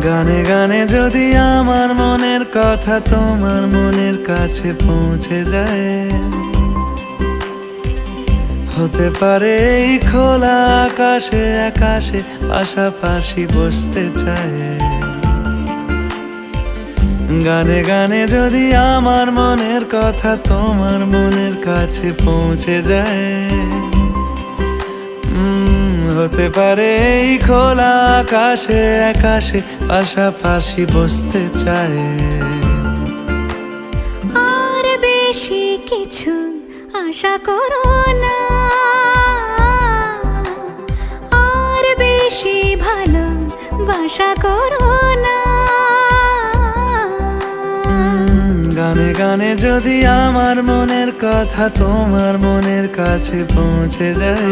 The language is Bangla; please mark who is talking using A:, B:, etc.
A: গানে গানে যদি আমার মনের কথা তোমার মনের কাছে পৌঁছে যায়, হতে পারে এই খোলা আকাশে আকাশে পাশাপাশি বসতে চায়। গানে গানে যদি আমার মনের কথা তোমার মনের কাছে পৌঁছে যায়, হতে পারে এই খোলা আকাশে আকাশে পাশাপাশি বসতে চায়।
B: আর বেশি কিছু আশা করো না, আর বেশি ভালোবাসা করো না।
A: গানে গানে যদি আমার মনের কথা তোমার মনের কাছে পৌঁছে যায়,